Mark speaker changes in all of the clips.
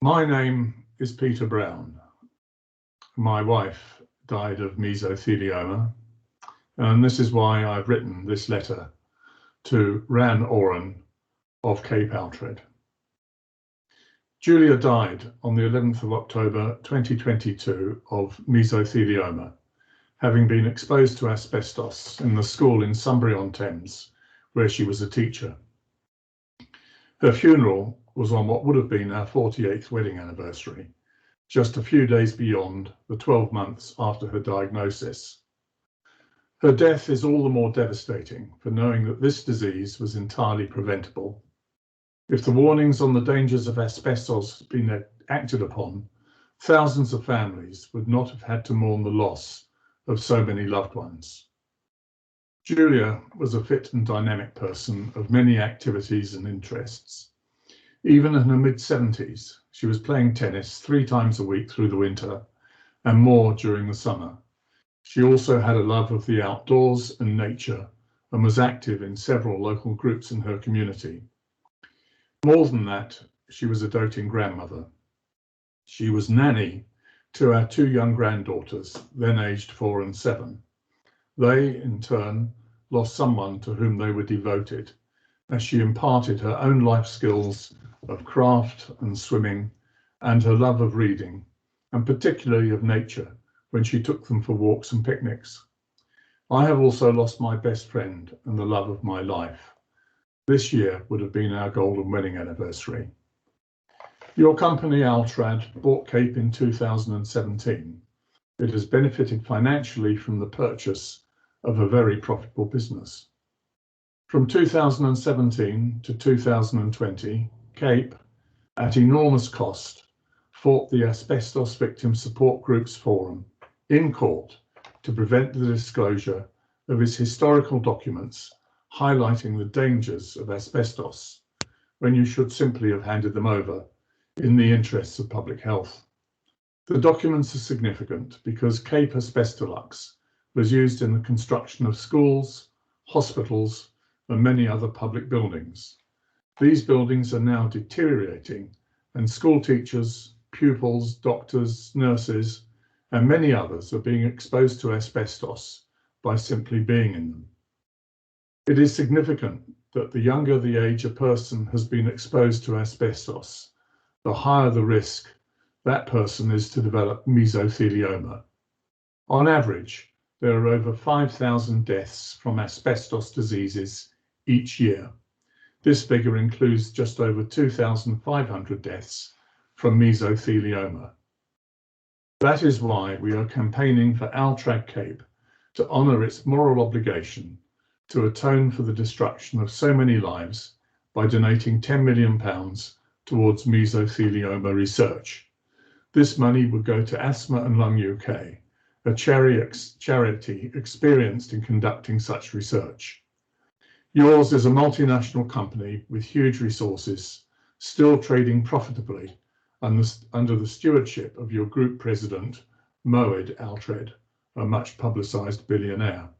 Speaker 1: My name is Peter Browne. My wife died of mesothelioma, and this is why I've written this letter to Ran Oren of Cape Altrad. Julia died on the 11th of October 2022 of mesothelioma, having been exposed to asbestos in the school in Surrey-on-Thames, where she was a teacher. Her funeral was on what would have been our 48th wedding anniversary, just a few days beyond the 12 months after her diagnosis. Her death is all the more devastating for knowing that this disease was entirely preventable. If the warnings on the dangers of asbestos had been acted upon, thousands of families would not have had to mourn the loss of so many loved ones. Julia was a fit and dynamic person of many activities and interests. Even in her mid-70s, she was playing tennis 3 times a week through the winter and more during the summer. She also had a love of the outdoors and nature and was active in several local groups in her community. More than that, she was a doting grandmother. She was nanny to our 2 young granddaughters, then aged 4 and 7. They, in turn, lost someone to whom they were devoted, as she imparted her own life skills of craft and swimming and her love of reading, and particularly of nature, when she took them for walks and picnics. I have also lost my best friend and the love of my life. This year would have been our golden wedding anniversary. Your company, Altrad, bought Cape in 2017. It has benefited financially from the purchase of a very profitable business. From 2017 to 2020, Cape, at enormous cost, fought the Asbestos Victim Support Groups Forum in court to prevent the disclosure of its historical documents highlighting the dangers of asbestos, when you should simply have handed them over in the interests of public health. The documents are significant because Cape Asbestolux was used in the construction of schools, hospitals, and many other public buildings. These buildings are now deteriorating, and school teachers, pupils, doctors, nurses, and many others are being exposed to asbestos by simply being in them. It is significant that the younger the age a person has been exposed to asbestos, the higher the risk that person is to develop mesothelioma. On average, there are over 5,000 deaths from asbestos diseases each year. This figure includes just over 2,500 deaths from mesothelioma. That is why we are campaigning for Altrad Cape to honour its moral obligation to atone for the destruction of so many lives by donating £10 million towards mesothelioma research. This money would go to Asthma and Lung UK, a charity experienced in conducting such research. Yours is a multinational company with huge resources, still trading profitably under the stewardship of your group president, Moed Altrad, a much publicised billionaire.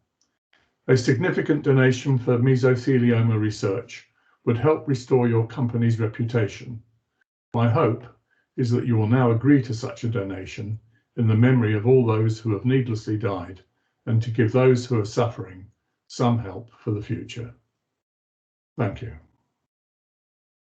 Speaker 1: A significant donation for mesothelioma research would help restore your company's reputation. My hope is that you will now agree to such a donation in the memory of all those who have needlessly died, and to give those who are suffering some help for the future. Thank you.